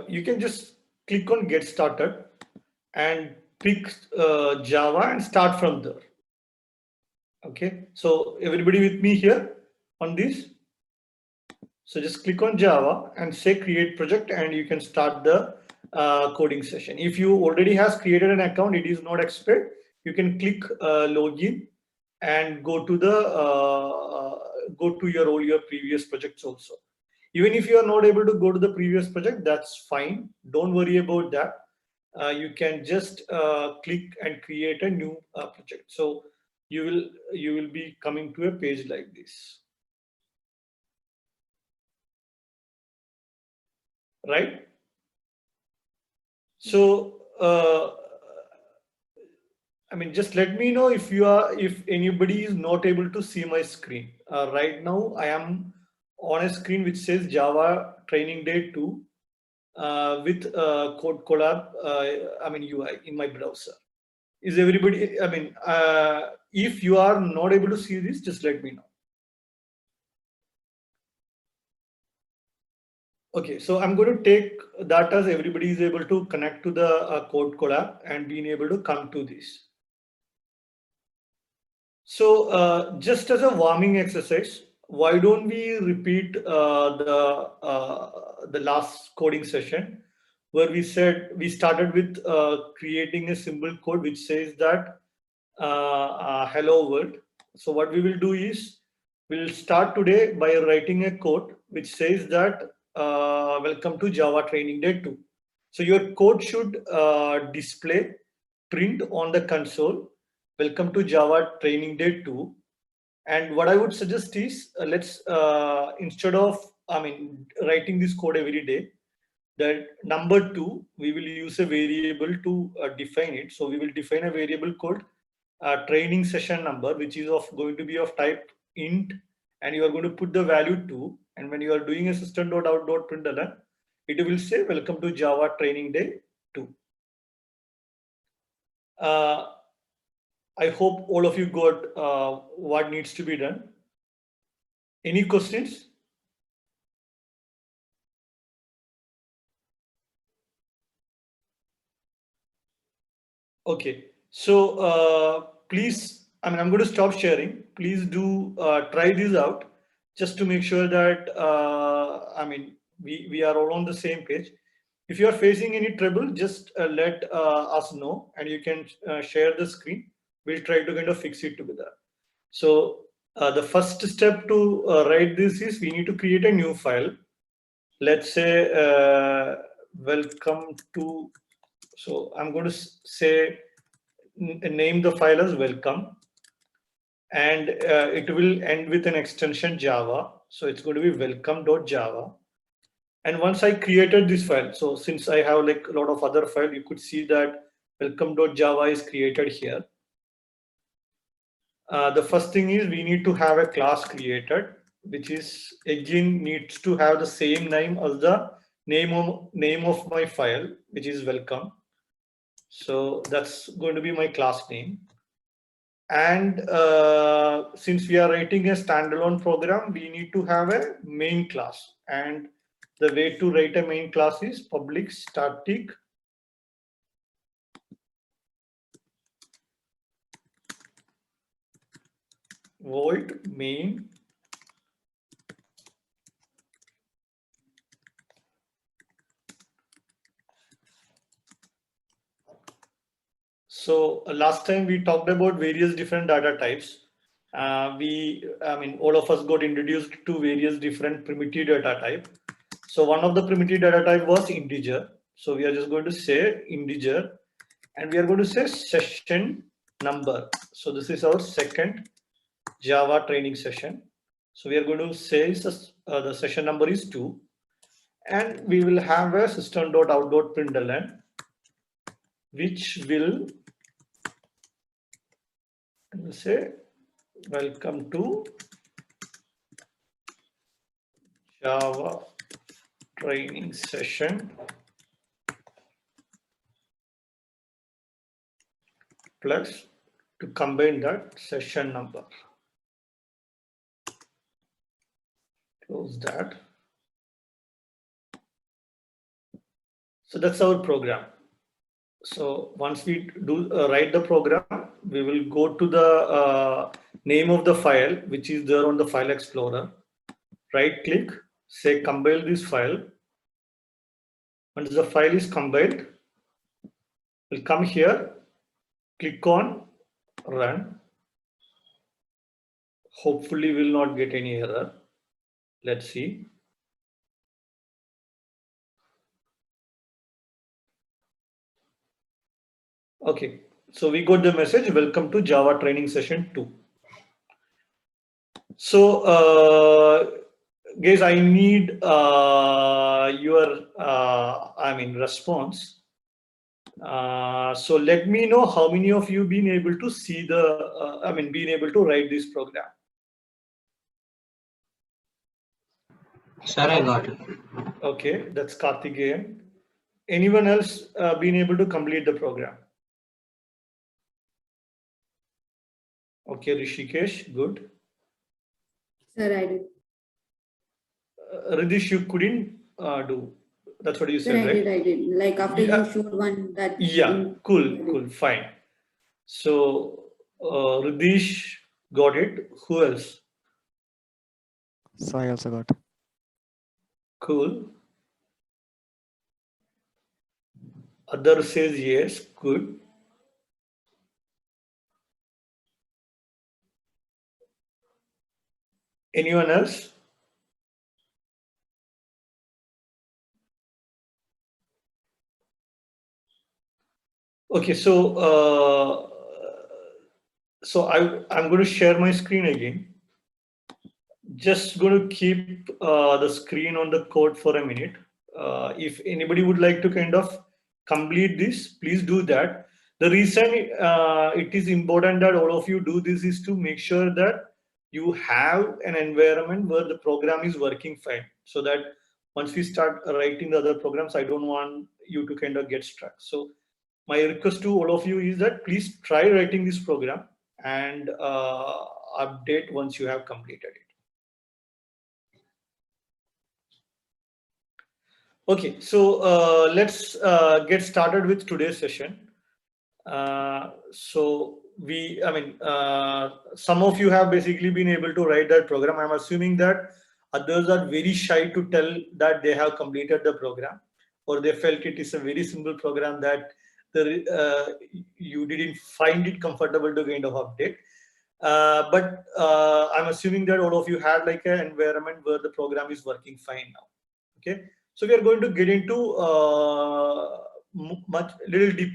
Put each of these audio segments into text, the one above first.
you can just click on Get Started and pick Java and start from there. Okay, so everybody with me here on this? So just click on Java and say create project and you can start the coding session. If you already has created an account, it is not expired. You can click login and go to the go to all your previous projects also. Even if you are not able to go to the previous project, that's fine. Don't worry about that. You can just click and create a new project. So you will be coming to a page like this, right? So I mean, just let me know if anybody is not able to see my screen. Right now, I am on a screen which says Java Training Day 2 with Code Collab, I mean UI in my browser. Is everybody, I mean, if you are not able to see this, just let me know. Okay, so I'm going to take that as everybody is able to connect to the Code Collab and being able to come to this. So just as a warming exercise, why don't we repeat the last coding session where we started with creating a simple code which says that hello world. So what we will do is we'll start today by writing a code which says that welcome to Java Training Day 2. So your code should display print on the console welcome to Java Training Day 2. And what I would suggest is let's instead of writing this code every day, that number 2 we will use a variable to define it. So we will define a variable called training session number, which is going to be of type int, and you are going to put the value 2, and when you are doing a system.out.println, it will say welcome to Java Training Day 2. I hope all of you got what needs to be done. Any questions? Okay, so please, I'm going to stop sharing. Please do try this out just to make sure that we are all on the same page. If you are facing any trouble, just let us know and you can share the screen. We'll try to kind of fix it together. So the first step to write this is we need to create a new file. Let's say welcome to, so I'm going to say name the file as welcome, and it will end with an extension Java. So it's going to be welcome.java. And once I created this file, so since I have like a lot of other files, you could see that welcome.java is created here. The first thing is we need to have a class created, which is again needs to have the same name as the name of my file, which is welcome. So that's going to be my class name. And since we are writing a standalone program, we need to have a main class. And the way to write a main class is public static void main So last time we talked about various different data types. All of us got introduced to various different primitive data type. So one of the primitive data type was integer. So we are just going to say integer, and we are going to say session number. So this is our second Java training session. So we are going to say the session number is 2, and we will have a system.out.println, which will say welcome to Java training session plus to combine that session number. Close that. So that's our program. So once we do write the program, we will go to the name of the file, which is there on the file explorer. Right click, say compile this file. Once the file is compiled, we'll come here, click on run. Hopefully we'll not get any error. Let's see. Okay, so we got the message, welcome to Java training session 2. So guys, I need your response. So let me know how many of you been able to see the been able to write this program. Sir, I got it. Okay, that's Karthikeyan. Anyone else been able to complete the program? Okay, Rishikesh, good. Sir, I did. Ridish, you couldn't do. That's what you Sir, said, right? I did. Like after Yeah. you showed one that. Yeah, cool, fine. So Ridish got it. Who else? So I also got. Cool. Other says yes, good. Anyone else? Okay, so I'm going to share my screen again. Just going to keep the screen on the code for a minute. If anybody would like to kind of complete this, please do that. The reason it is important that all of you do this is to make sure that you have an environment where the program is working fine, so that once we start writing the other programs, I don't want you to kind of get stuck. So my request to all of you is that please try writing this program and update once you have completed it. Okay, so let's get started with today's session. Some of you have basically been able to write that program. I'm assuming that others are very shy to tell that they have completed the program, or they felt it is a very simple program that you didn't find it comfortable to kind of update. But I'm assuming that all of you had like an environment where the program is working fine now. Okay, so we are going to get into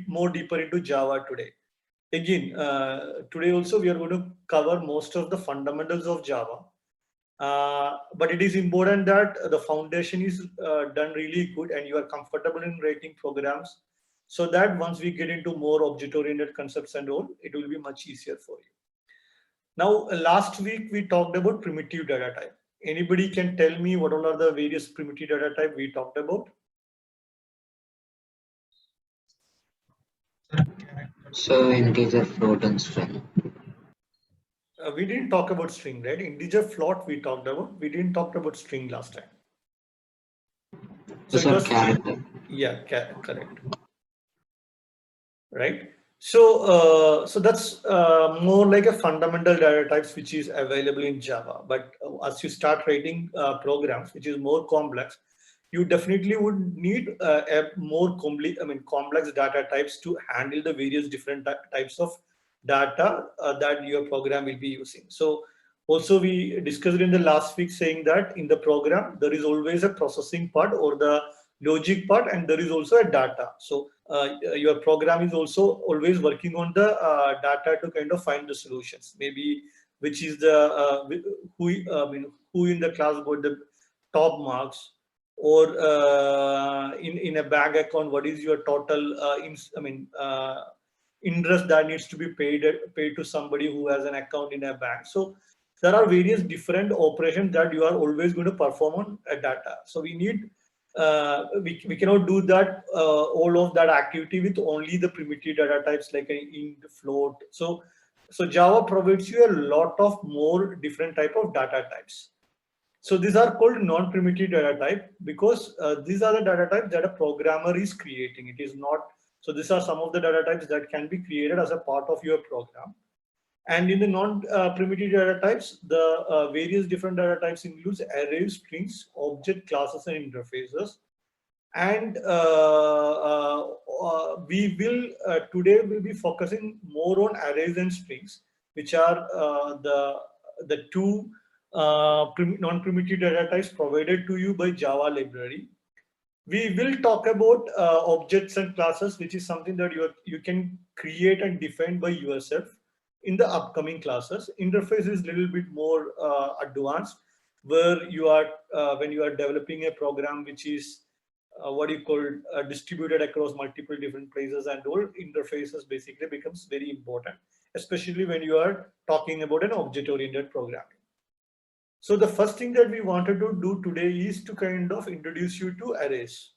more deeper into Java today. Again, today also we are going to cover most of the fundamentals of Java. But it is important that the foundation is done really good and you are comfortable in writing programs, so that once we get into more object-oriented concepts and all, it will be much easier for you. Now, last week we talked about primitive data type. Anybody can tell me what all are the various primitive data type we talked about? So integer, float, and string. We didn't talk about string, right? Integer, float we talked about. We didn't talk about string last time. So Those it are was character. Yeah, correct. Right. So so that's more like a fundamental data types which is available in Java. But as you start writing programs which is more complex, you definitely would need a more complex data types to handle the various different types of data that your program will be using. So also we discussed in the last week saying that in the program there is always a processing part or the logic part, and there is also a data. So your program is also always working on the data to kind of find the solutions. Maybe which is the who in the class got the top marks, or in a bank account, what is your total interest that needs to be paid to somebody who has an account in a bank. So there are various different operations that you are always going to perform on a data. So we need we cannot do that all of that activity with only the primitive data types like an int, float. So Java provides you a lot of more different type of data types. So these are called non-primitive data type because these are the data types that a programmer is creating. It is not, so these are some of the data types that can be created as a part of your program. And in the non-primitive data types, the various different data types includes arrays, strings, object classes, and interfaces. And we will today will be focusing more on arrays and strings, which are the two non-primitive data types provided to you by Java library. We will talk about objects and classes, which is something that you can create and define by yourself in the upcoming classes. Interface is a little bit more advanced, where you are when you are developing a program which is what you call distributed across multiple different places and all, interfaces basically becomes very important, especially when you are talking about an object-oriented programming. So the first thing that we wanted to do today is to kind of introduce you to arrays.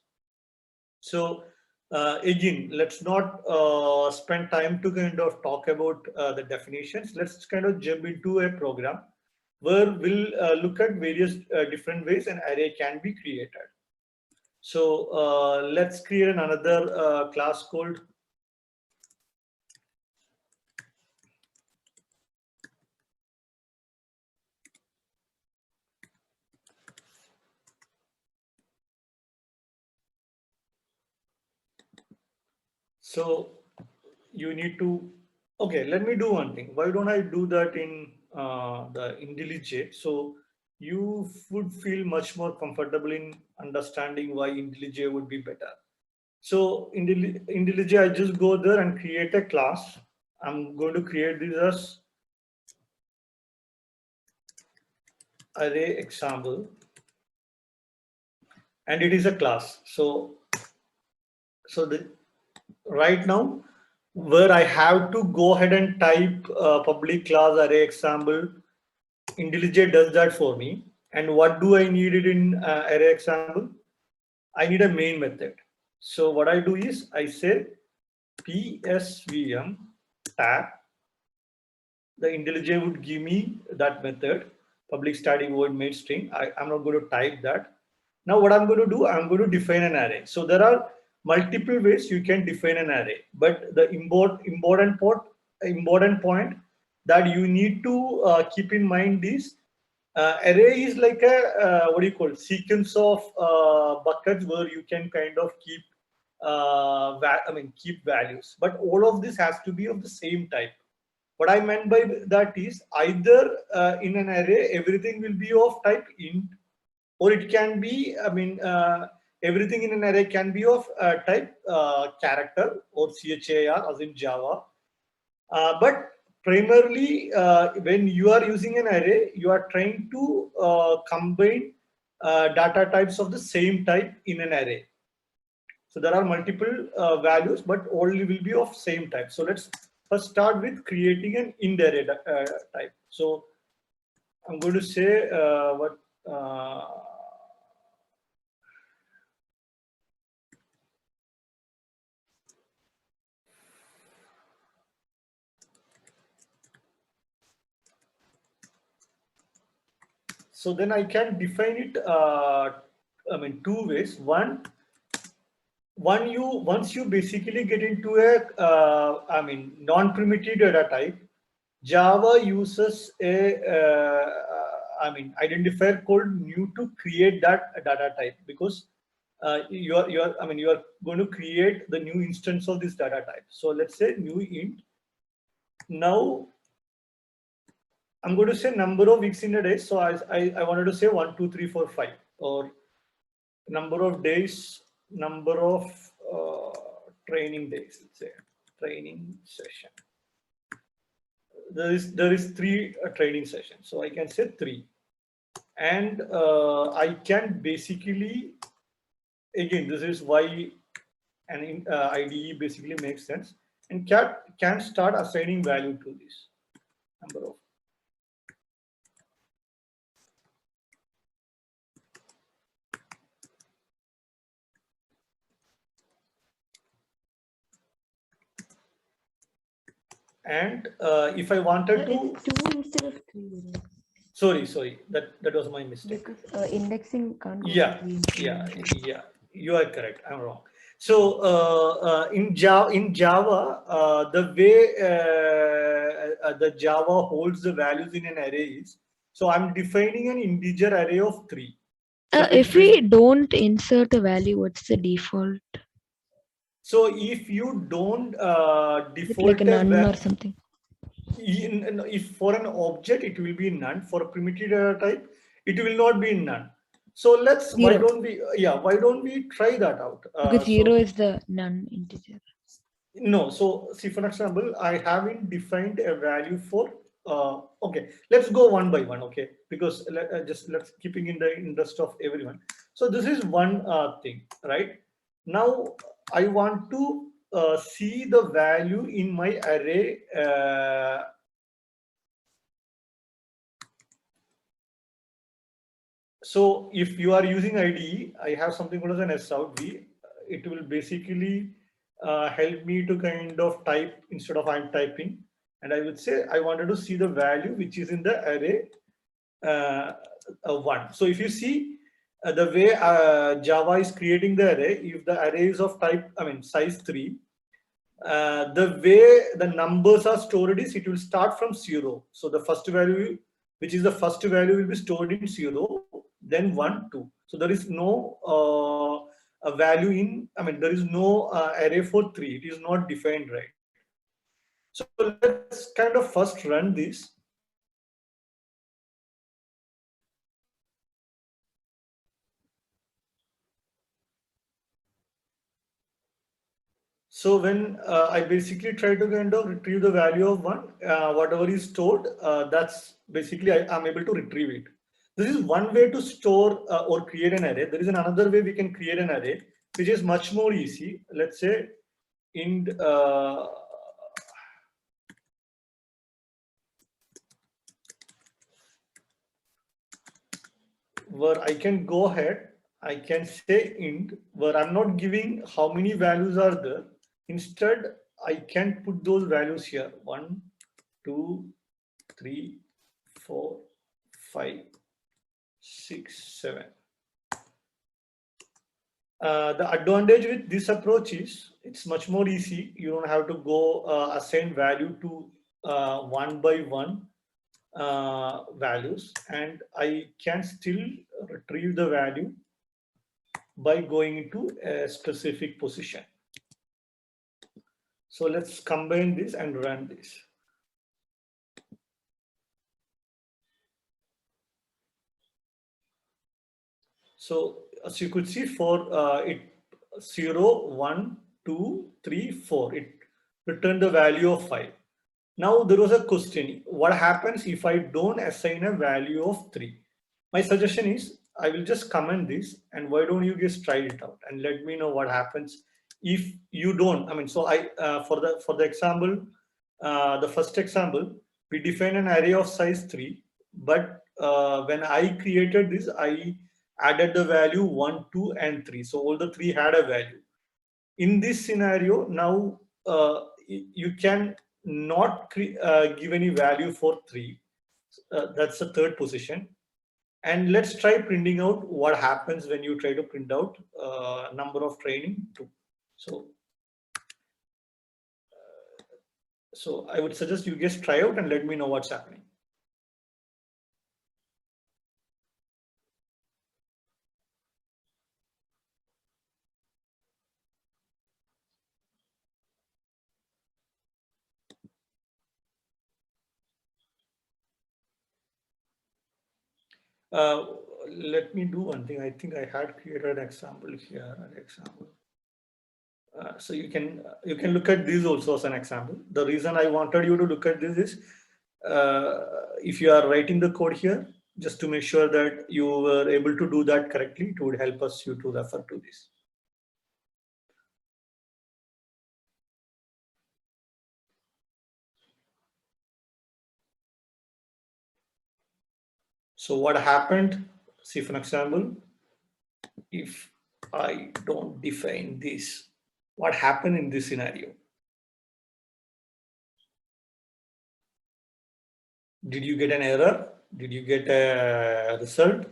So again, let's not spend time to kind of talk about the definitions. Let's kind of jump into a program where we'll look at various different ways an array can be created. So let's create another class called so you need to, okay, let me do one thing. Why don't I do that in the IntelliJ? So you would feel much more comfortable in understanding why IntelliJ would be better. So in IntelliJ, I just go there and create a class. I'm going to create this as array example, and it is a class. So right now, where I have to go ahead and type public class array example, IntelliJ does that for me. And what do I need it in array example? I need a main method. So what I do is I say PSVM tag. The IntelliJ would give me that method, public static void main string. I'm not going to type that. Now what I'm going to do, I'm going to define an array. So there are multiple ways you can define an array, but the important point that you need to keep in mind is array is like a what do you call, sequence of buckets where you can kind of keep keep values, but all of this has to be of the same type. What I meant by that is either in an array everything will be of type int, or it can be, everything in an array can be of type character or char as in Java. But primarily, when you are using an array, you are trying to combine data types of the same type in an array. So there are multiple values, but all will be of same type. So let's first start with creating an indirect type. So I'm going to say what. So then I can define it, two ways. Once you basically get into a, non-primitive data type, Java uses a, identifier called new to create that data type, because you are going to create the new instance of this data type. So let's say new int. Now I'm going to say number of weeks in a day. So I wanted to say 1, 2, 3, 4, 5, or number of days, number of training days. Let's say training session. There is 3 training sessions, so I can say 3, and I can basically, again, this is why an IDE basically makes sense, and can start assigning value to this number of. And if I wanted to, It's 2 instead of 3. Sorry, that was my mistake. Because indexing can't go Yeah, between you are correct. I'm wrong. So in Java, the way the Java holds the values in an array is, so I'm defining an integer array of 3. So if we don't insert a value, what's the default? So if you don't Is it default like a none or something? if for an object it will be none, for a primitive data type it will not be none. So let's Zero. why don't we try that out? Because 0 is the none integer. No, so see, for example, I haven't defined a value for okay, let's go one by one, okay, because let's keeping in the interest of everyone. So this is one thing, right? Now I want to see the value in my array. So if you are using IDE, I have something called as an sout-v. It will basically help me to kind of type instead of I'm typing. And I would say I wanted to see the value which is in the array 1. So if you see the way Java is creating the array, if the array is of type, size 3, the way the numbers are stored is it will start from 0. So the first value, which is the first value, will be stored in 0, then 1, 2. So there is no a value in, there is no array for 3. It is not defined, right? So let's kind of first run this. So when I basically try to kind of retrieve the value of 1, whatever is stored, that's basically I'm able to retrieve it. This is one way to store or create an array. There is another way we can create an array, which is much more easy. Let's say int where I can go ahead, I can say int where I'm not giving how many values are there. Instead, I can put those values here: 1, 2, 3, 4, 5, 6, 7. The advantage with this approach is it's much more easy. You don't have to go assign value to one by one values, and I can still retrieve the value by going into a specific position. So let's combine this and run this. So as you could see, for it 0, 1, 2, 3, 4, it returned the value of 5. Now there was a question: what happens if I don't assign a value of 3? My suggestion is I will just comment this, and why don't you guys try it out and let me know what happens if you don't. So I for the example, the first example, we define an array of size 3, but when I created this, I added the value 1, 2, and 3. So all the 3 had a value. In this scenario, now you can not give any value for 3. That's the third position. And let's try printing out what happens when you try to print out number of training 2. So I would suggest you guys try out and let me know what's happening. Let me do one thing. I think I had created an example here. So you can look at this also as an example. The reason I wanted you to look at this is if you are writing the code here, just to make sure that you were able to do that correctly, it would help us you to refer to this. So what happened? See, for example, if I don't define this, what happened in this scenario? Did you get an error? Did you get a result?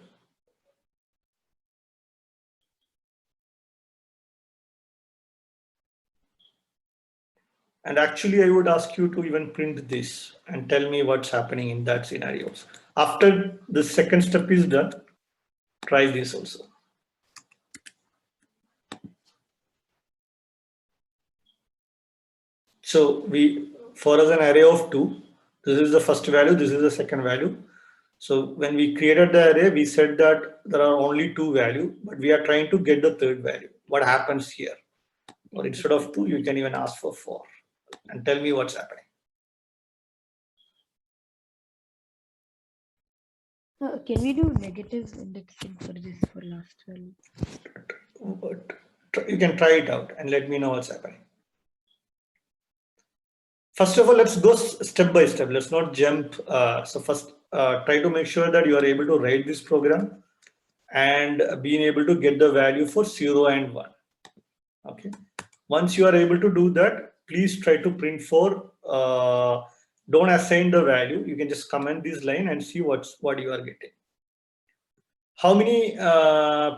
And actually, I would ask you to even print this and tell me what's happening in that scenarios. After the second step is done, try this also. So for us an array of 2, this is the first value, this is the second value. So when we created the array, we said that there are only 2 values, but we are trying to get the third value. What happens here? Or instead of 2, you can even ask for 4 and tell me what's happening. Can we do negative indexing for this for last value? But you can try it out and let me know what's happening. First of all, let's go step by step. Let's not jump. So first, try to make sure that you are able to write this program and being able to get the value for 0 and 1. Okay. Once you are able to do that, please try to print for, don't assign the value. You can just comment this line and see what you are getting. How many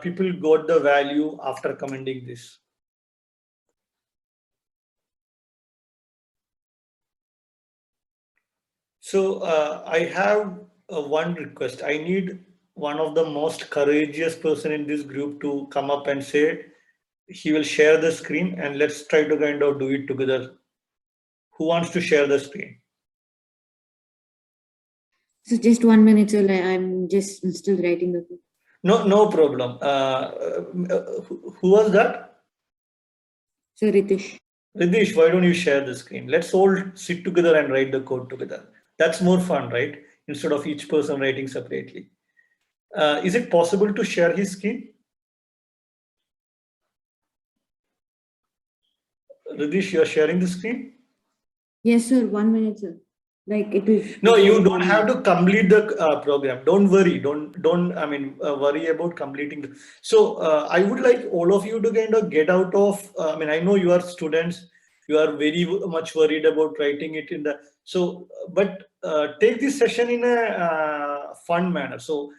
people got the value after commenting this? So I have one request. I need one of the most courageous person in this group to come up and say he will share the screen, and let's try to kind of do it together. Who wants to share the screen? So just 1 minute, sir. I'm just still writing the code. No problem. Who was that? So Ritesh. Ridish, why don't you share the screen? Let's all sit together and write the code together. That's more fun, right? Instead of each person writing separately. Is it possible to share his screen? Ridish, you are sharing the screen? Yes, sir. 1 minute, sir. Like it is. No, you don't have to complete the program. Don't worry. Don't worry about completing. So I would like all of you to kind of get out of. I know you are students. You are very much worried about writing it in the. So, but take this session in a fun manner. So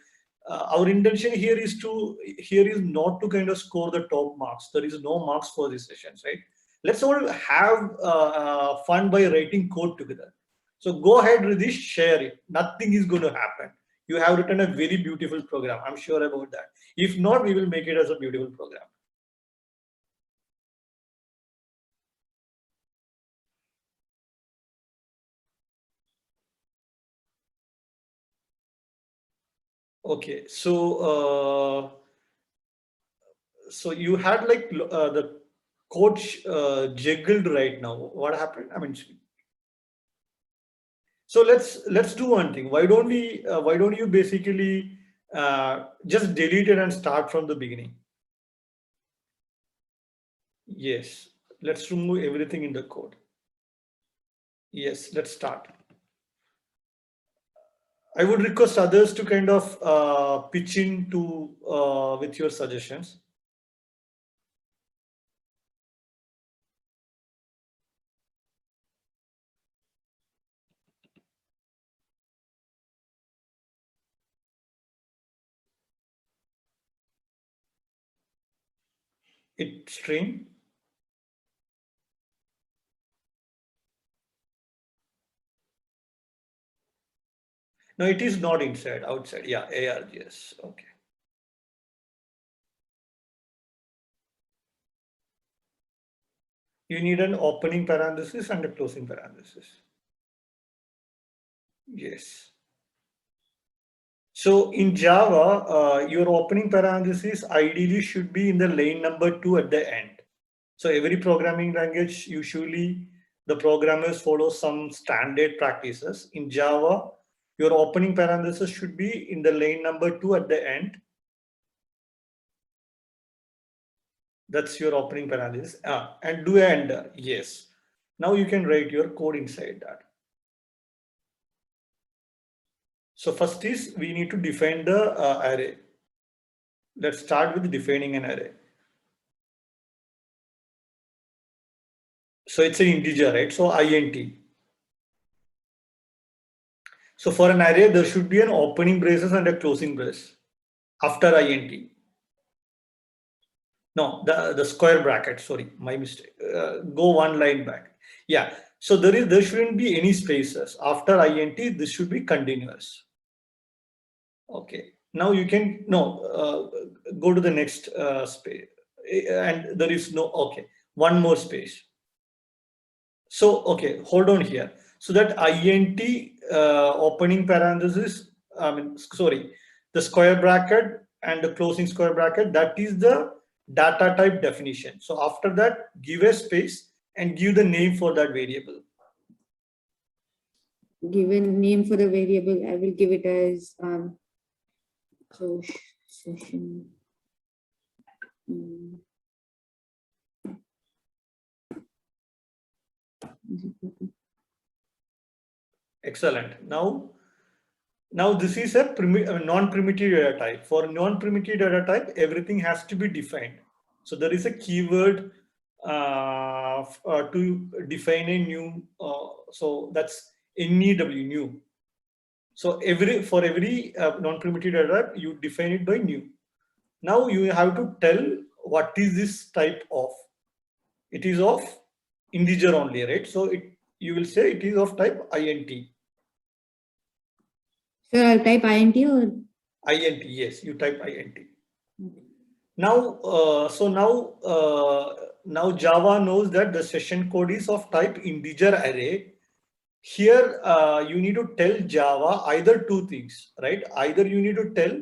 our intention here is not to kind of score the top marks. There is no marks for these sessions, right? Let's all have fun by writing code together. So go ahead, Ridish, share it. Nothing is going to happen. You have written a very beautiful program. I'm sure about that. If not, we will make it as a beautiful program. Okay, so you had like the coach jiggled right now. What happened? So let's do one thing. Why don't you basically just delete it and start from the beginning? Yes, let's remove everything in the code. Yes, let's start. I would request others to kind of pitch in to with your suggestions. It string. No, it is not inside, outside. Yeah, ARGS. Okay. You need an opening parenthesis and a closing parenthesis. Yes. So in Java, your opening parenthesis ideally should be in the lane number 2 at the end. So every programming language, usually the programmers follow some standard practices. In Java, your opening parenthesis should be in the lane number 2 at the end. That's your opening parenthesis. And do enter. Yes. Now you can write your code inside that. So first is we need to define the array. Let's start with defining an array. So it's an integer, right? So int. So for an array, there should be an opening braces and a closing brace after int. No, the square bracket. Sorry, my mistake. Go one line back. Yeah. So there shouldn't be any spaces after int. This should be continuous. Okay. Now you can go to the next space, and there is no one more space. So okay, hold on here. So that int opening parenthesis, the square bracket and the closing square bracket, that is the data type definition. So after that, give a space and give the name for that variable. Give a name for the variable. I will give it as session. Excellent. Now this is a non-primitive data type. For non-primitive data type, everything has to be defined. So there is a keyword to define a new. So that's new, new. So for every non-primitive data type, you define it by new. Now you have to tell what is this type of. It is of integer only, right? So you will say it is of type int. So I'll type int or int, yes, you type int. okay. Now, now Java knows that the session code is of type integer array. Here, you need to tell Java either two things, right? Either you need to tell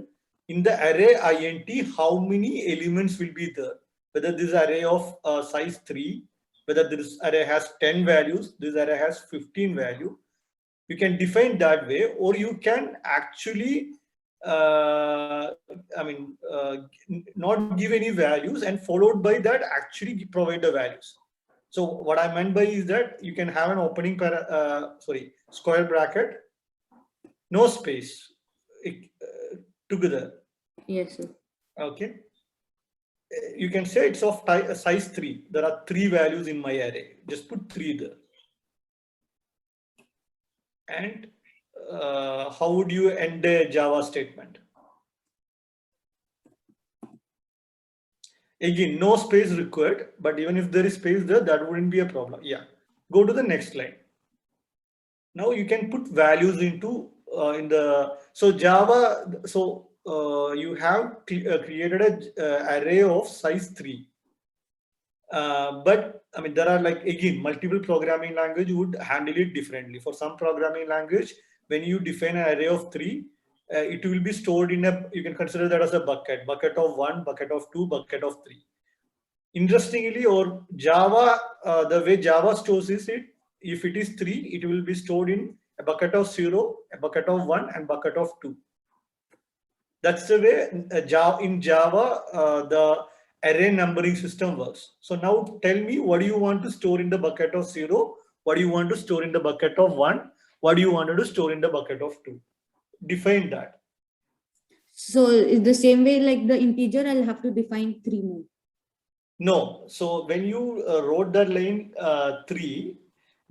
in the array int how many elements will be there, whether this array of size 3, whether this array has 10 values, this array has 15 value. You can define that way, or you can actually not give any values and followed by that actually provide the values. So what I meant by is that you can have an opening square bracket, no space, together. Yes, sir. Okay. You can say it's of size 3. There are 3 values in my array. Just put 3 there. And how would you end a Java statement? Again, no space required, but even if there is space there, that wouldn't be a problem. Yeah. Go to the next line. Now you can put values into so Java. So you have created an array of size 3. But I mean, there are again multiple programming language would handle it differently. For some programming language, when you define an array of 3, it will be stored in you can consider that as a bucket of 1, bucket of 2, bucket of 3. Interestingly, or Java, the way Java stores is if it is 3, it will be stored in a bucket of 0, a bucket of 1, and bucket of 2. That's the way in Java the array numbering system works. So now tell me, what do you want to store in the bucket of 0? What do you want to store in the bucket of 1? What do you want to store in the bucket of 2? Define that. So it's the same way like the integer, I'll have to define 3 more. No. So when you wrote that line 3,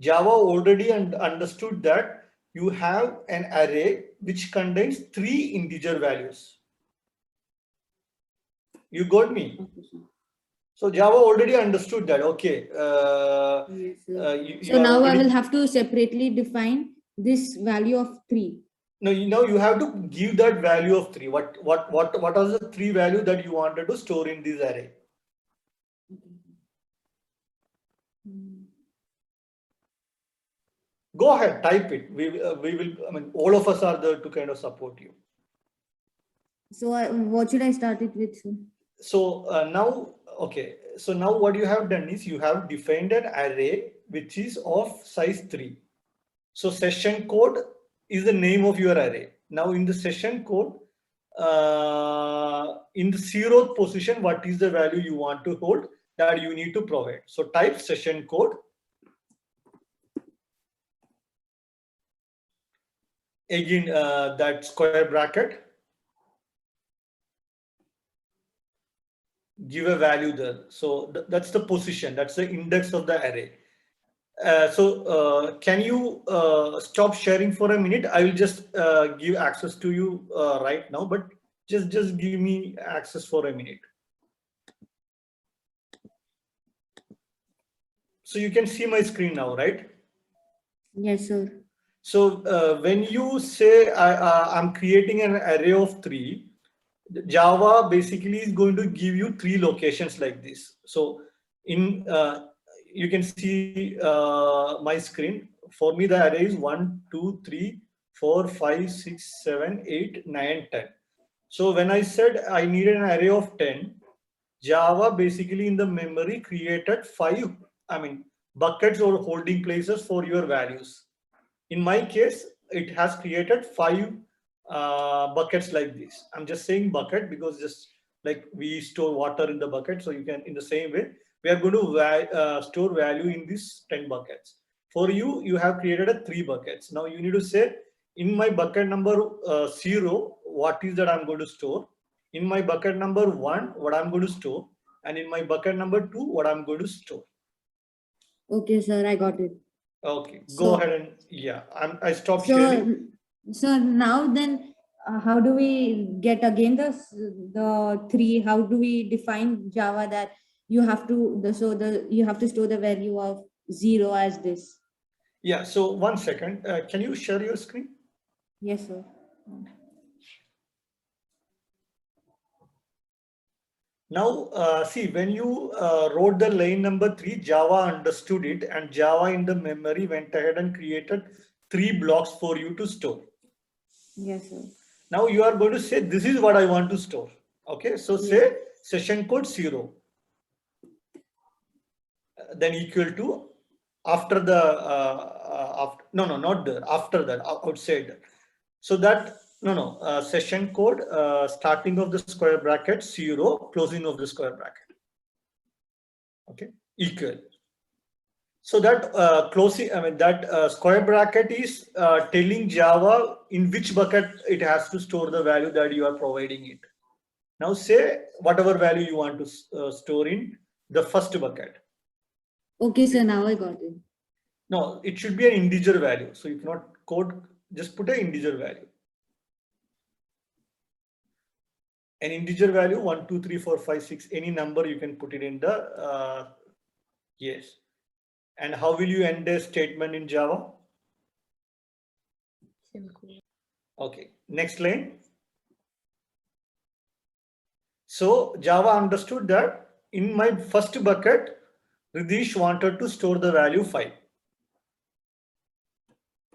Java already understood that you have an array which contains 3 integer values. You got me? Okay, sir. So Java already understood that. Okay. Yes, sir. You So now I already, will have to separately define this value of 3. no, now you have to give that value of 3. What are the 3 value that you wanted to store in this array? Go ahead, type it. We will. I mean, all of us are there to kind of support you. So what should I start it with, sir? So now, okay. So now what you have done is you have defined an array which is of size 3. So session code is the name of your array. Now in the session code, in the 0th position, what is the value you want to hold that you need to provide? So type session code. Again, that square bracket. Give a value there. So that's the position. That's the index of the array. Can you stop sharing for a minute? I will just give access to you right now, but just give me access for a minute. So you can see my screen now, right? Yes, sir. So when you say I'm creating an array of 3, Java basically is going to give you 3 locations like this. So in you can see my screen. For me, the array is 1, 2, 3, 4, 5, 6, 7, 8, 9, 10. So when I said I need an array of 10, Java basically in the memory created 5, buckets or holding places for your values. In my case, it has created 5 buckets like this. I'm just saying bucket because just like we store water in the bucket, so you can, in the same way, we are going to store value in these 10 buckets. For you, you have created a 3 buckets. Now you need to say in my bucket number 0, what is that I'm going to store? In my bucket number 1, what I'm going to store, and in my bucket number 2, what I'm going to store. Okay, sir, I got it. Okay, go So- ahead and yeah, I stopped sharing. So now then, how do we get again the 3? How do we define Java that you have to you have to store the value of 0 as this? Yeah, so 1 second. Can you share your screen? Yes, sir. Now, see, when you wrote the line number 3, Java understood it, and Java in the memory went ahead and created 3 blocks for you to store. Yes, sir. Now you are going to say, this is what I want to store. Okay, so say session code 0, then equal to after the, not there, after that, outside. So that, session code, starting of the square bracket 0, closing of the square bracket. Okay, equal. So that closing, square bracket is telling Java in which bucket it has to store the value that you are providing it. Now say whatever value you want to store in the first bucket. Okay, sir, now I got it. No, it should be an integer value. So you cannot code, just put an integer value. An integer value 1, 2, 3, 4, 5, 6, any number you can put it in the yes. And how will you end a statement in Java? Semicolon. Okay, next line. So Java understood that in my first bucket, Ridish wanted to store the value 5.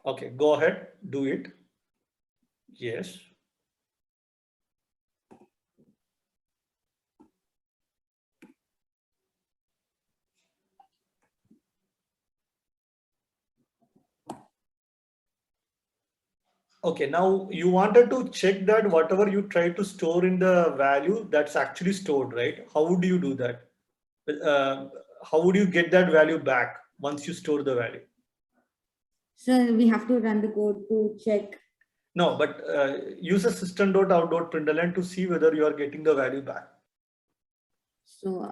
Okay, go ahead, do it. Yes. Okay, now you wanted to check that whatever you try to store in the value, that's actually stored, right? How would you do that? How would you get that value back once you store the value? So we have to run the code to check. No, but use a system.out.println to see whether you are getting the value back. So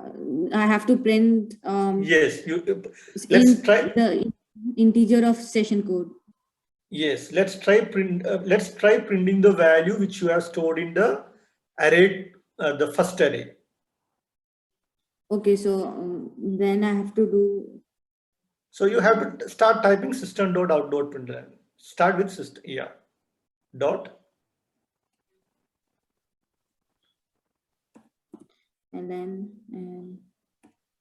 I have to print Yes, let's try the integer of session code. Yes, let's try printing the value which you have stored in the array, the first array. Okay, so then I have to do. So you have to start typing system.out.println. Start with system, yeah, dot. And then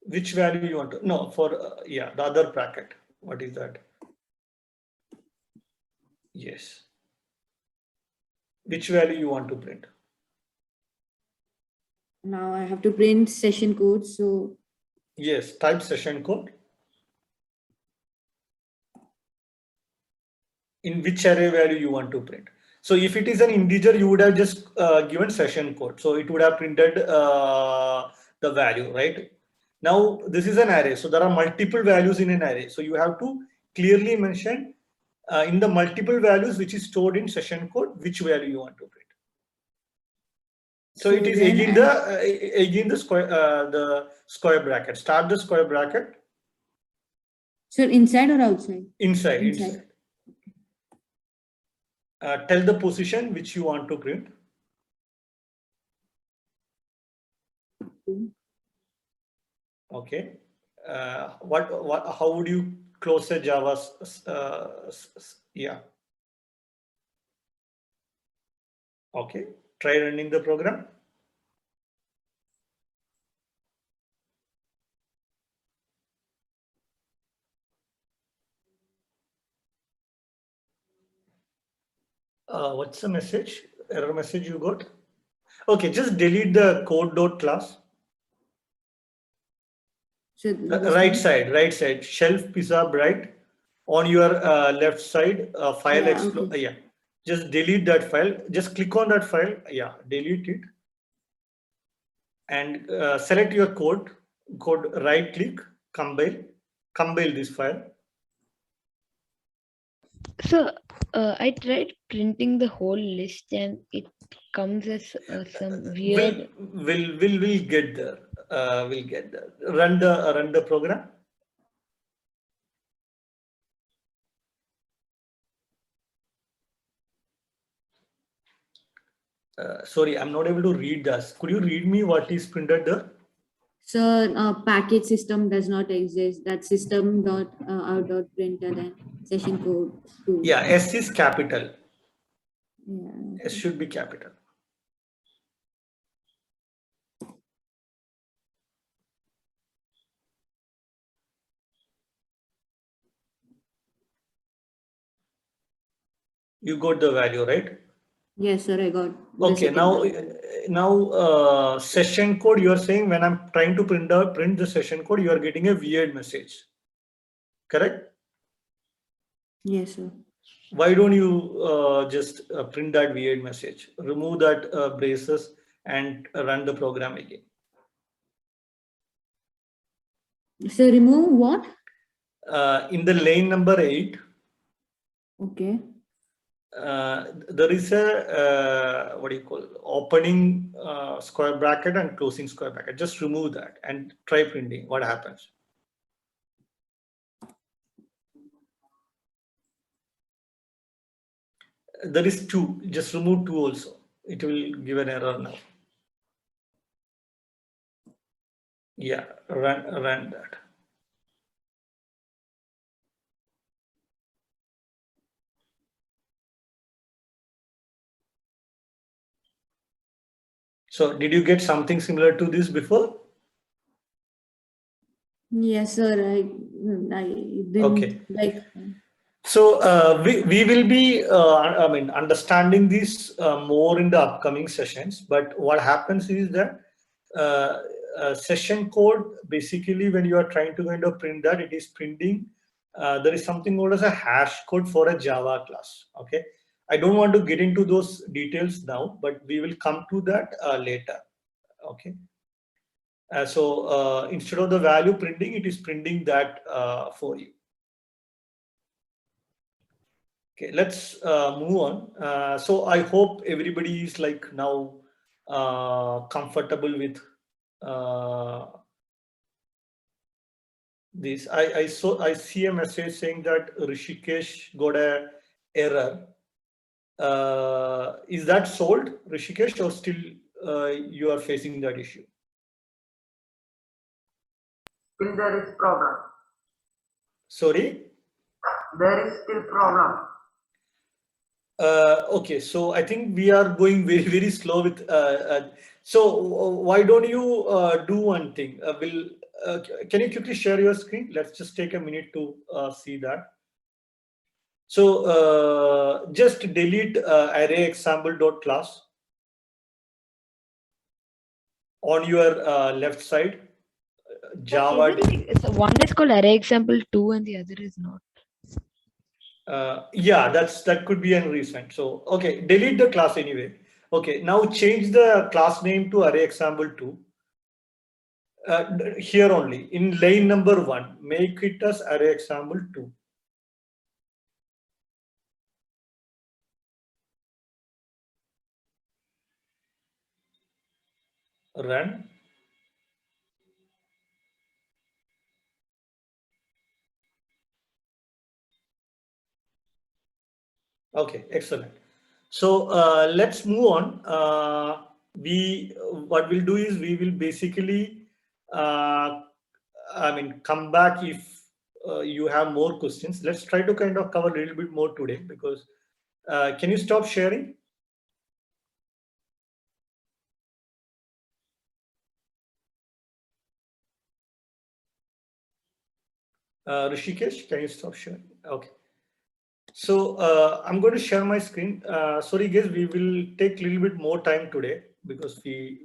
Which value you want to, no, for, yeah, the other bracket. What is that? Yes. Which value you want to print? now I have to print session code. So Yes, type session code. In which array value you want to print. So if it is an integer, you would have just given session code. So it would have printed the value, right? Now this is an array. So there are multiple values in an array. So you have to clearly mention in the multiple values which is stored in session code, which value you want to print. So it is again the square bracket. Start the square bracket. So inside or outside? Inside. Inside. Tell the position which you want to print. Okay. How would you close a Java? Yeah. Okay. Try running the program. What's the message? Error message you got? Okay, just delete the code.class. So Right side, shelf pizza bright on your left side, file yeah, explorer. okay. Yeah, just delete that file. Just click on that file. Yeah, delete it and select your code. Right click, compile this file. So I tried printing the whole list and it comes as some weird. We'll get there. We'll get there. Run the program. Sorry, I'm not able to read this. Could you read me what is printed there? So package system does not exist. That system dot out dot printed and session code 2. Yeah, S is capital. Yeah. S should be capital. You got the value, right? Yes, sir. I got. The Okay, second one. now session code. You are saying when I'm trying to print the session code, you are getting a weird message. Correct? Yes, sir. Why don't you just print that weird message? Remove that braces and run the program again. So remove what? In the lane number 8, Okay. there is a what do you call opening square bracket and closing square bracket. Just remove that and try printing. What happens? There is 2. Just remove 2 also. It will give an error now. Yeah, run that. So did you get something similar to this before? Yes, sir. I didn't Okay. like. So we will be understanding this more in the upcoming sessions. But what happens is that session code, basically when you are trying to kind of print that, it is printing. There is something called as a hash code for a Java class. Okay, I don't want to get into those details now, but we will come to that later. Okay. So instead of the value printing, it is printing that for you. Okay, let's move on. So I hope everybody is like now comfortable with this. I see a message saying that Rishikesh got a error. Is that solved, Rishikesh, or still you are facing that issue? Still there is problem. Sorry. There is still problem. Okay, so I think we are going very slow with. So why don't you do one thing? Can you quickly share your screen? Let's just take a minute to see that. So just delete array example.class on your left side. Java. So one is called array example 2 and the other is not. Yeah, that could be a reason. So okay, delete the class anyway. Okay, now change the class name to array example 2. Here only in lane number 1, make it as array example 2. Run. Okay, excellent. So let's move on. What we'll do is we will basically, come back if you have more questions. Let's try to kind of cover a little bit more today because can you stop sharing? Rishikesh, can you stop sharing? Okay. So I'm going to share my screen. Sorry, guys, we will take a little bit more time today because it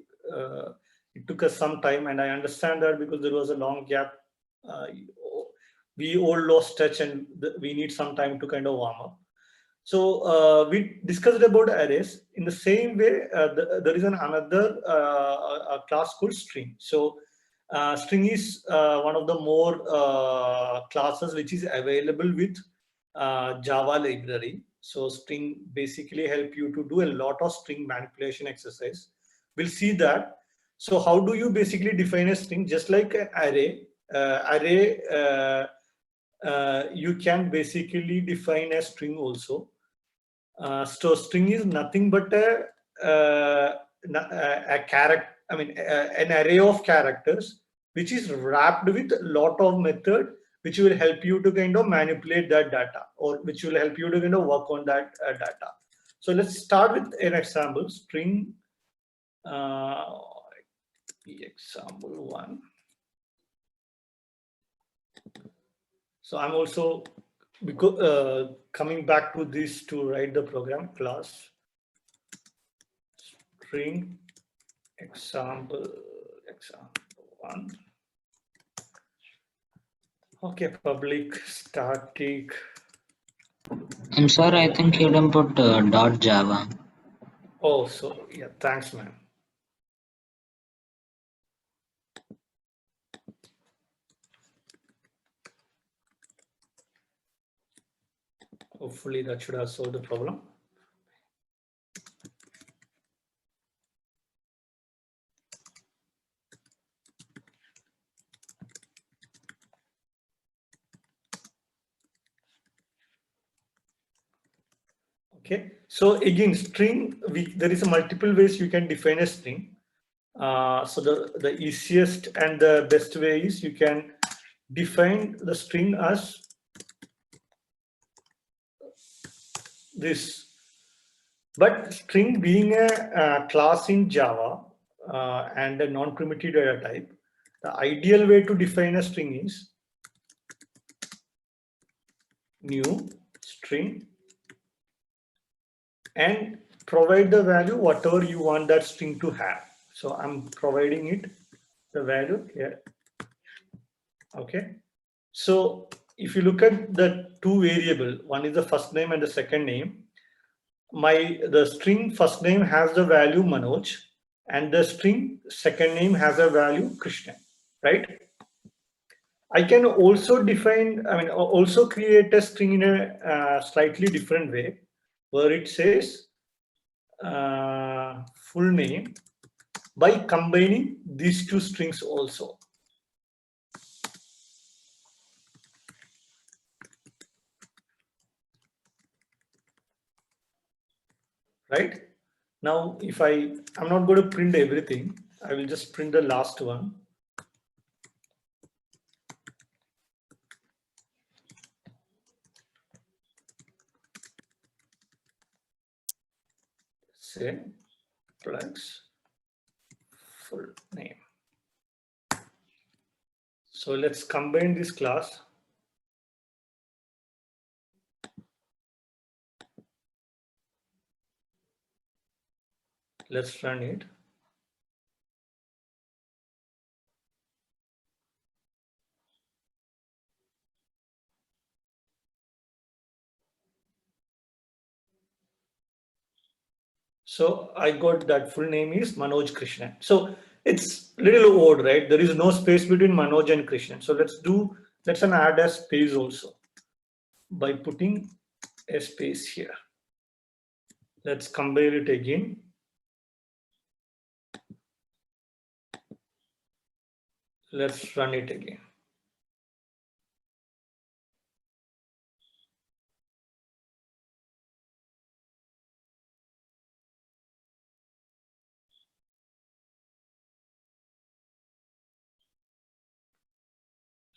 took us some time, and I understand that because there was a long gap. Uh, we all lost touch, and we need some time to kind of warm up. So we discussed about arrays. In the same way, there is another class called string. So string is one of the more classes which is available with Java library. So string basically help you to do a lot of string manipulation exercise. We'll see that. So how do you basically define a string? Just like an array, you can basically define a string also. So string is nothing but a character. I mean, an array of characters which is wrapped with a lot of method which will help you to kind of manipulate that data, or which will help you to kind of work on that data. So let's start with an example. String example 1. So I'm also coming back to this to write the program class string example 1. Okay, public static. I'm sorry, I think you didn't put .java. Oh, so yeah, thanks, man. Hopefully that should have solved the problem. Okay, so again, string, there is a multiple ways you can define a string. So the easiest and the best way is you can define the string as this. But string being a class in Java and a non-primitive data type, the ideal way to define a string is new string and provide the value whatever you want that string to have. So I'm providing it the value here. Okay. So if you look at the two variable, one is the first name and the second name. The string first name has the value Manoj, and the string second name has a value Krishna, right? I can also also create a string in a slightly different way, where it says full name by combining these two strings also. Right? Now, if I'm not going to print everything, I will just print the last one. Say plus full name. So let's combine this class. Let's run it. So I got that full name is Manoj Krishnan. So it's little odd, right? There is no space between Manoj and Krishnan. So let's add a space also by putting a space here. Let's compare it again. Let's run it again.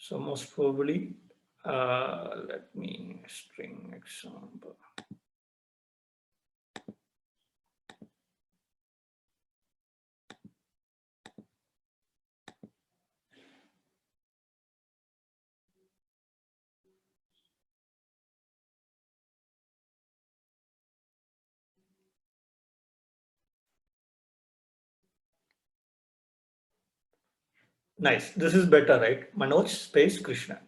So most probably, let me string example. Nice. This is better, right? Manoj space Krishna.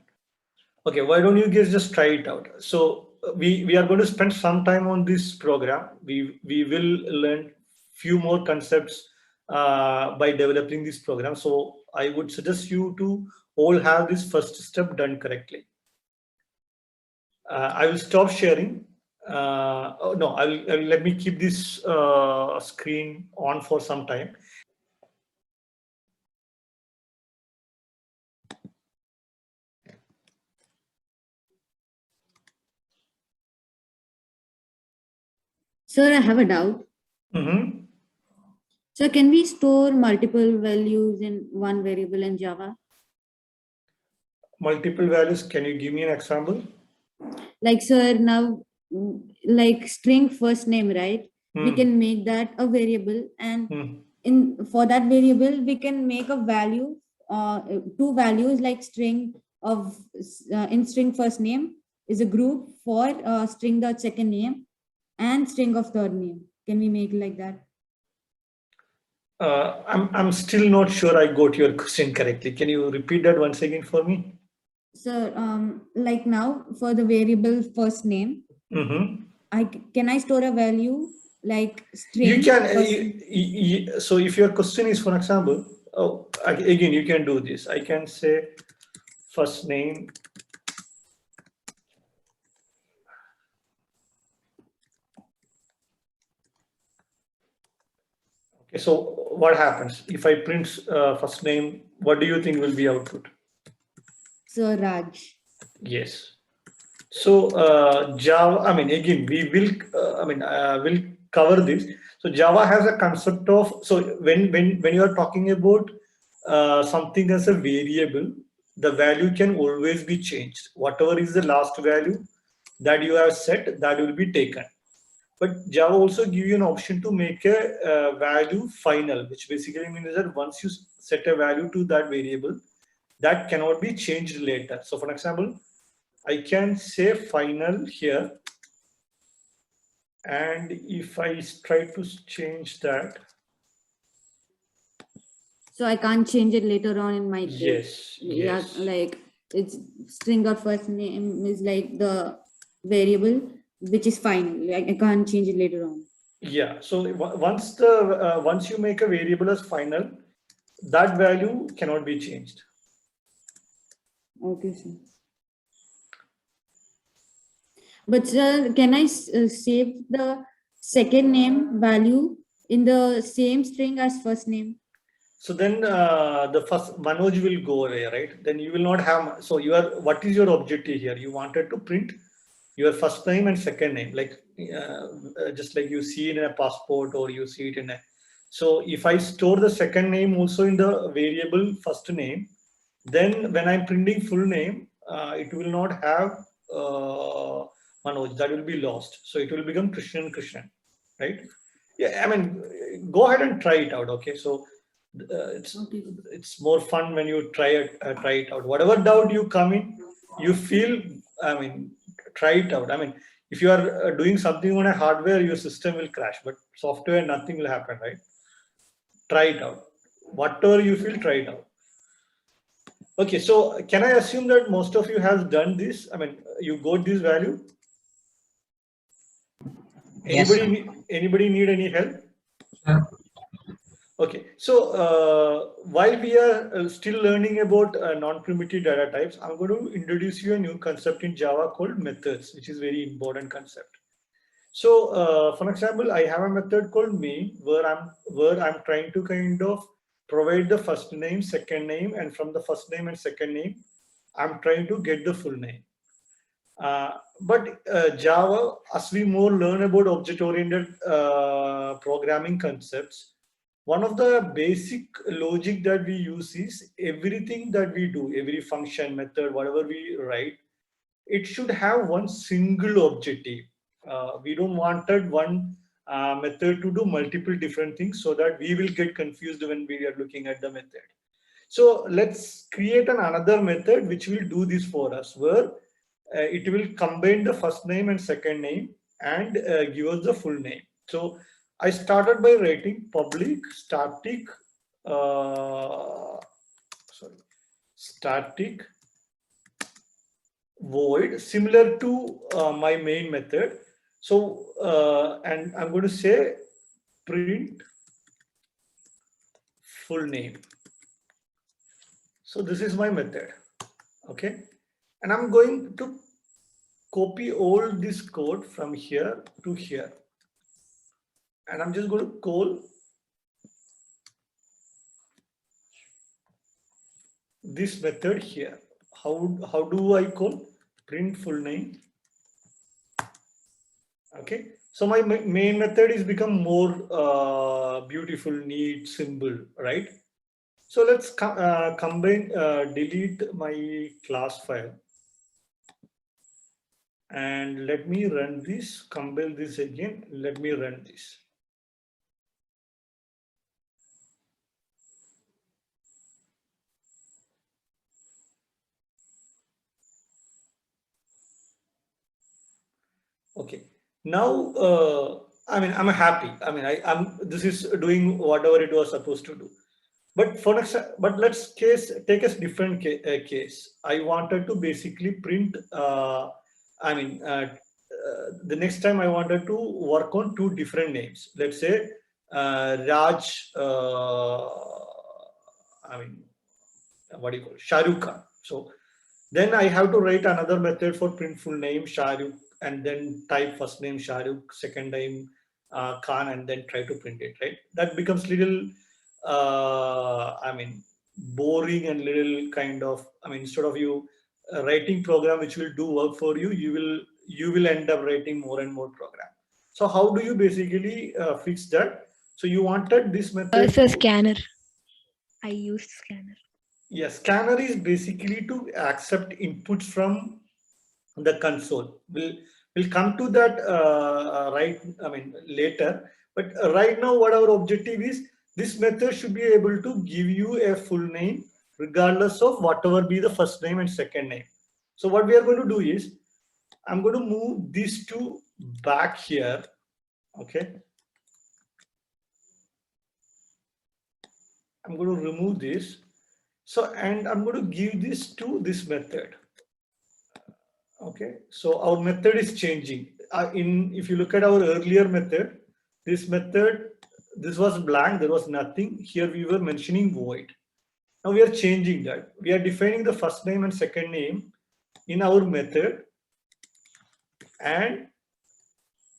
Okay, why don't you guys just try it out? So we are going to spend some time on this program. We will learn few more concepts by developing this program. So I would suggest you to all have this first step done correctly. I will stop sharing. Oh, no, I'll let me keep this screen on for some time. Sir, I have a doubt. Mm-hmm. So can we store multiple values in one variable in Java? Multiple values. Can you give me an example? Like, sir, now, like string first name, right? We can make that a variable, and for that variable, we can make a value, two values like string of in string first name is a group for string the second name and string of third name. Can we make like that? I'm still not sure I got your question correctly. Can you repeat that once again for me? So, like now for the variable first name, can I store a value like string? You can. So if your question is, for example, again you can do this. I can say first name. Okay, so what happens if I print first name? What do you think will be output? So Raj. Yes. So Java, I mean, again, we will, will cover this. So Java has a concept of, so when you are talking about something as a variable, the value can always be changed. Whatever is the last value that you have set, that will be taken. But Java also give you an option to make a value final, which basically means that once you set a value to that variable, that cannot be changed later. So for example, I can say final here, and if I try to change that, so I can't change it later on in my code. yes, Yeah, yes. like it's string of first name is like the variable which is final. Like I can't change it later on. Yeah. So once you make a variable as final, that value cannot be changed. Okay, sir. But sir, can I save the second name value in the same string as first name? So then the first Manoj will go away, right? Then you will not have. So what is your objective here? You wanted to print your first name and second name, like just like you see it in a passport or you see it in a. So if I store the second name also in the variable first name, then when I'm printing full name, it will not have Manoj. That will be lost. So it will become Krishnan, right? Yeah, I mean, go ahead and try it out. Okay, so it's more fun when you try it out. Whatever doubt you come in, you feel. I mean, try it out. I mean, if you are doing something on a hardware, your system will crash, but software, nothing will happen, right? Try it out. Whatever you feel, try it out. Okay, so can I assume that most of you have done this? I mean, you got this value. Yes, sir. Anybody need any help? Okay, so while we are still learning about non-primitive data types, I'm going to introduce you a new concept in Java called methods, which is very important concept. So, for example, I have a method called main where I'm trying to kind of provide the first name, second name, and from the first name and second name, I'm trying to get the full name. But Java, as we more learn about object-oriented programming concepts, one of the basic logic that we use is everything that we do, every function, method, whatever we write, it should have one single objective. We don't wanted one method to do multiple different things, so that we will get confused when we are looking at the method. So let's create another method which will do this for us, where it will combine the first name and second name and give us the full name. So I started by writing public static static void, similar to my main method. So and I'm going to say print full name. So this is my method. Okay, and I'm going to copy all this code from here to here, and I'm just going to call this method here. How do I call? Print full name. Okay, so my main method is become more beautiful, neat, simple, right? So let's combine, delete my class file, and let me run this, compile this again, let me run this. Okay, now I'm happy. I'm this is doing whatever it was supposed to do. But for next, but let's take a different case. I wanted to basically print. The next time I wanted to work on two different names. Let's say Raj. What do you call it? Shah Rukh Khan. So then I have to write another method for print full name Shah Rukh, and then type first name Shah Rukh, second name Khan, and then try to print it. Right? That becomes little. Boring and little kind of. Instead of you writing program which will do work for you, you will end up writing more and more program. So how do you basically fix that? So you wanted this method. It's a scanner. I used scanner. Yes, scanner is basically to accept inputs from the console. We'll come to that later. But right now, what our objective is, this method should be able to give you a full name regardless of whatever be the first name and second name. So what we are going to do is, I'm going to move these two back here. Okay. I'm going to remove this. So, and I'm going to give this to this method. Okay, so our method is changing. If you look at our earlier method, this was blank, there was nothing. Here we were mentioning void. Now we are changing that. We are defining the first name and second name in our method and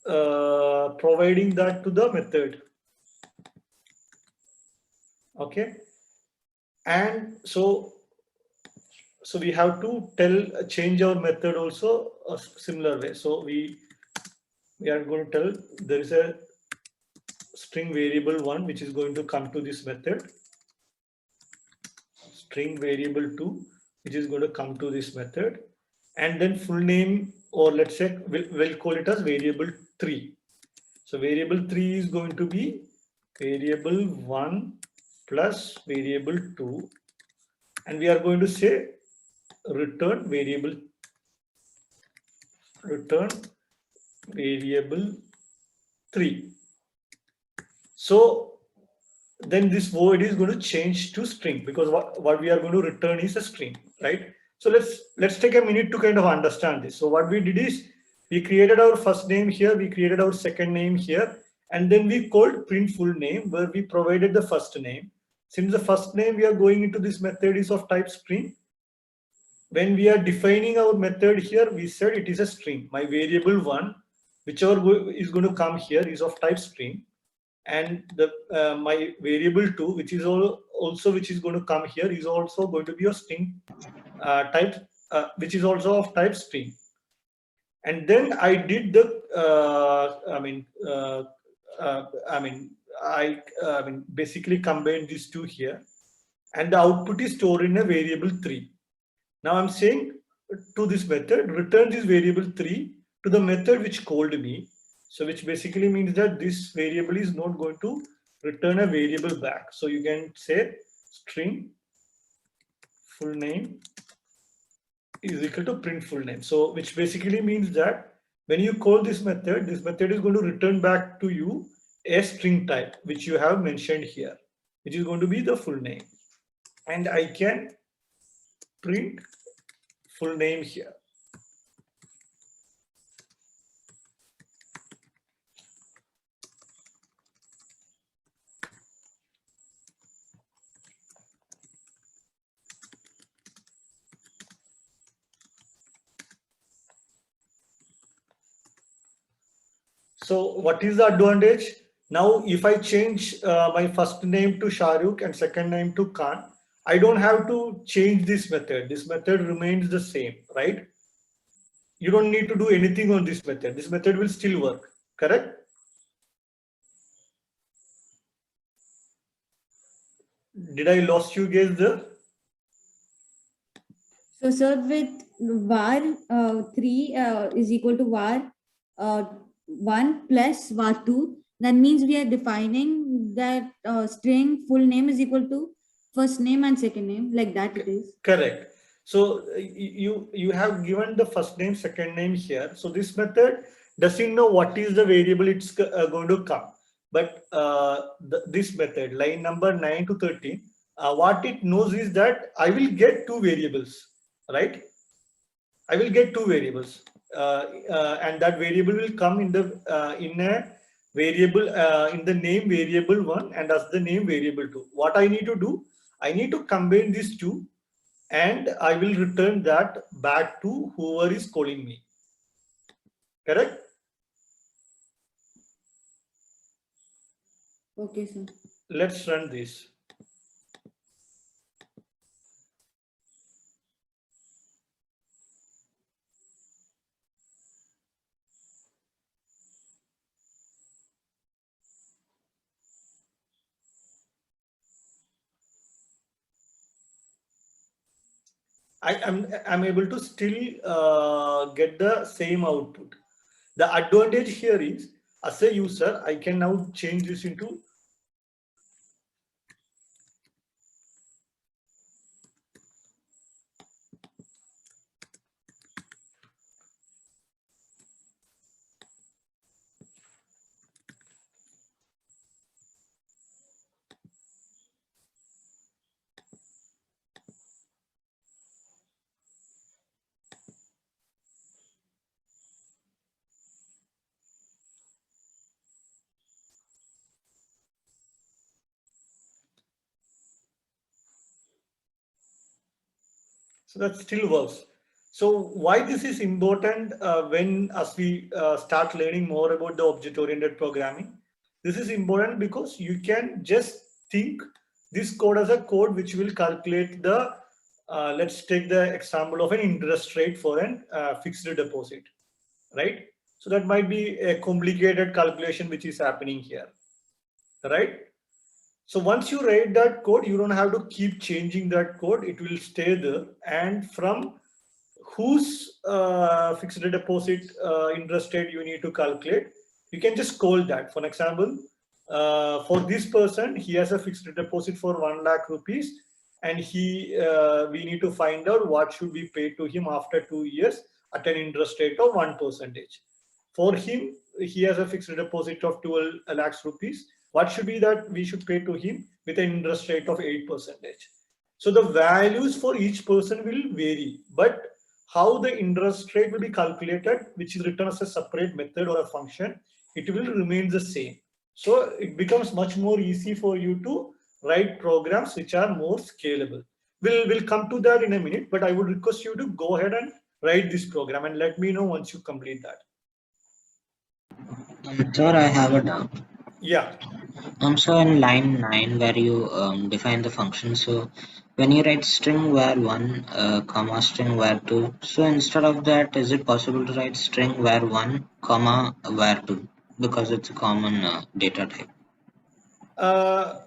providing that to the method. Okay, and so we have to change our method also a similar way. So we are going to tell there is a string variable 1 which is going to come to this method, string variable 2 which is going to come to this method, and then full name, or let's say we'll call it as variable 3. So variable 3 is going to be variable 1 plus variable 2, and we are going to say return variable 3. So then this void is going to change to string, because what we are going to return is a string, right? So let's take a minute to kind of understand this. So what we did is, we created our first name here, we created our second name here, and then we called print full name, where we provided the first name. Since the first name we are going into this method is of type string, when we are defining our method here, we said it is a string. My variable 1, whichever is going to come here, is of type string, and my variable 2, which is also which is going to come here, is also going to be a string type, which is also of type string. And then I did the I mean, basically combine these two here, and the output is stored in a variable 3. Now I'm saying to this method, return this variable 3 to the method which called me. So which basically means that this variable is not going to return a variable back. So you can say string full name is equal to print full name. So which basically means that when you call this method is going to return back to you a string type, which you have mentioned here, which is going to be the full name. And I can print full name here. So what is the advantage? Now, if I change my first name to Shahrukh and second name to Khan, I don't have to change this method. This method remains the same, right? You don't need to do anything on this method. This method will still work, correct? Did I lost you guys there? So, sir, with var 3 is equal to var 1 plus var 2, that means we are defining that string full name is equal to first name and second name, like that it is. Correct. So you have given the first name, second name here. So this method doesn't know what is the variable it's going to come. But this method, line number 9 to 13, what it knows is that I will get two variables, right? I will get two variables, and that variable will come in the in a variable in the name variable 1 and as the name variable 2. What I need to do, I need to combine these two, and I will return that back to whoever is calling me. Correct? Okay, sir. Let's run this. I'm able to still get the same output. The advantage here is, as a user, I can now change this into so that still works. So why this is important when as we start learning more about the object-oriented programming? This is important because you can just think this code as a code which will calculate the, let's take the example of an interest rate for an fixed deposit, right? So that might be a complicated calculation which is happening here, right? So once you write that code, you don't have to keep changing that code. It will stay there. And from whose fixed deposit interest rate you need to calculate, you can just call that. For example, for this person, he has a fixed deposit for 1 lakh rupees, and we need to find out what should be paid to him after 2 years at an interest rate of 1%. For him, he has a fixed deposit of 12 lakhs rupees. What should be that we should pay to him with an interest rate of 8%? So the values for each person will vary, but how the interest rate will be calculated, which is written as a separate method or a function, it will remain the same. So it becomes much more easy for you to write programs which are more scalable. We'll come to that in a minute, but I would request you to go ahead and write this program and let me know once you complete that. Sir, I have a doubt. Yeah. So in line 9 where you define the function, so when you write string var1 comma string var2, so instead of that, is it possible to write string var1 comma var2 because it's a common data type? Okay,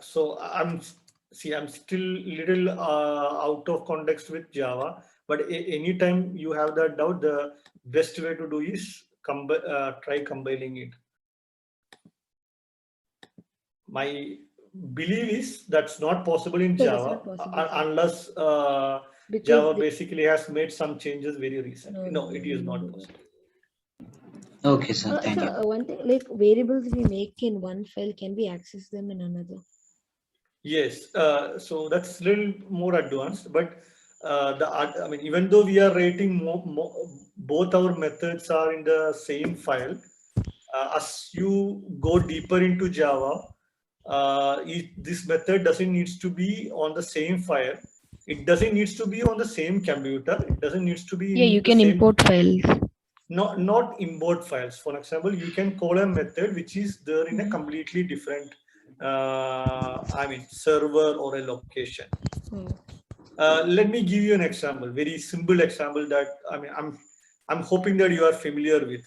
so I'm still little out of context with Java, but anytime you have that doubt, the best way to do is try compiling it. My belief is that's not possible in So that's Java not possible, sir. unless Because Java they- basically has made some changes very recently. No, No, it is not no. possible. Okay, sir. Thank So you. one thing, like variables we make in one file, can we access them in another? Yes, so that's a little more advanced, but I mean, even though we are writing both our methods are in the same file, as you go deeper into Java, this method doesn't needs to be on the same file. It doesn't needs to be on the same computer. It doesn't needs to be Yeah, in you the can same. import files. Not import files. For example, you can call a method which is there in a completely different I mean server or a location. Let me give you an example, very simple example that I'm hoping that you are familiar with.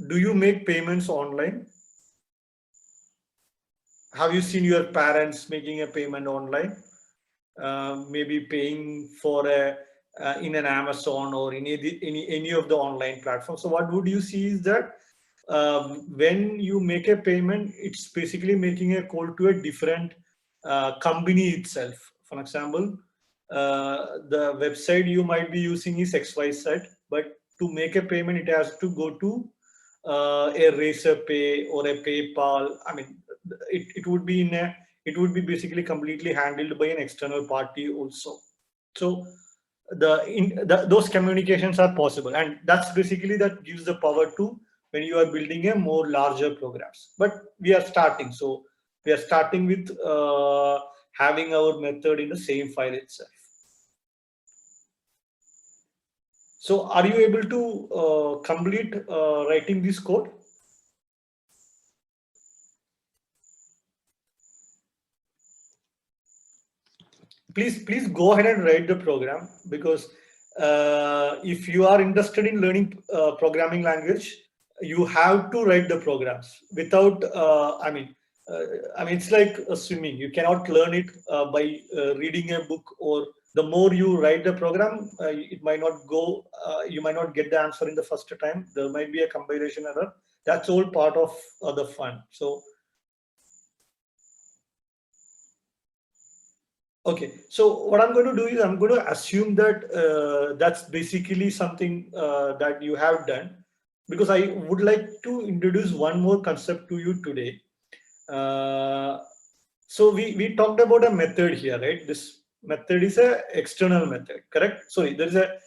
Do you make payments online? Have you seen your parents making a payment online? Maybe paying for a in an Amazon or in any of the online platforms. So what would you see is that when you make a payment, it's basically making a call to a different company itself. For example, the website you might be using is XYZ, but to make a payment, it has to go to a Razorpay or a PayPal. I mean, it would be it would be basically completely handled by an external party also. So those communications are possible, and that's basically that gives the power to when you are building a more larger programs. But we are starting, so we are starting with having our method in the same file itself. So are you able to complete writing this code? Please go ahead and write the program, because if you are interested in learning programming language, you have to write the programs. Without it's like swimming. You cannot learn it by reading a book, or the more you write the program, it might not go, you might not get the answer in the first time. There might be a compilation error. That's all part of the fun. So okay, so what I'm going to do is I'm going to assume that that's basically something that you have done, because I would like to introduce one more concept to you today. So we talked about a method here, right? This method is a external method, correct? Sorry, there is a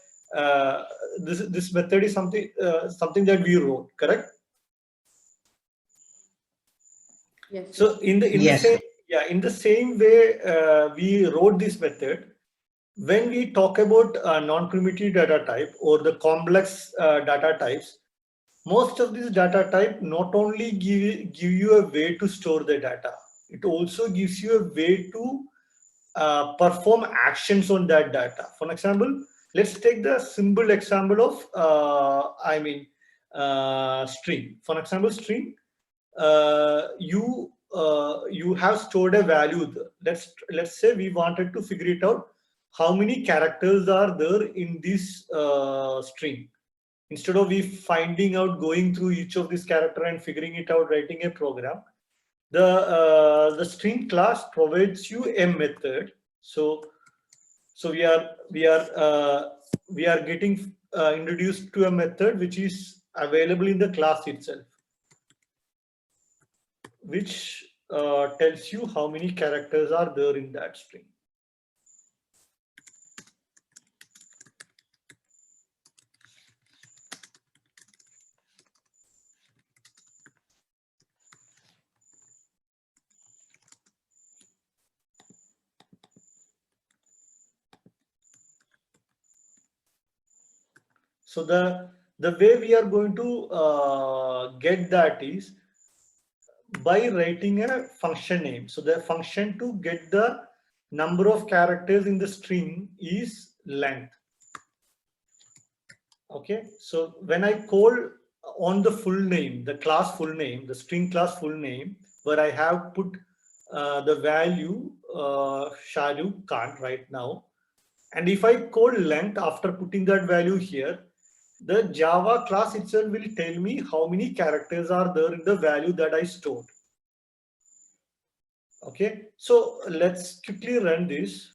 this method is something that we wrote, correct? Yes. So in the Yes, same, sir. yeah, in the same way we wrote this method. When we talk about non-primitive data type or the complex data types, most of these data type not only give you a way to store the data, it also gives you a way to perform actions on that data. For example, let's take the simple example of string. For example, string, you have stored a value there. Let's say we wanted to figure it out how many characters are there in this string. Instead of we finding out, going through each of these character and figuring it out, writing a program, the string class provides you a method. So we are getting introduced to a method which is available in the class itself, which tells you how many characters are there in that string. So the way we are going to get that is by writing a function name. So the function to get the number of characters in the string is length. Okay, so when I call on the full name, the class full name, the string class full name, where I have put the value Shahrukh Khan right now. And if I code length after putting that value here, the Java class itself will tell me how many characters are there in the value that I stored. Okay, so let's quickly run this.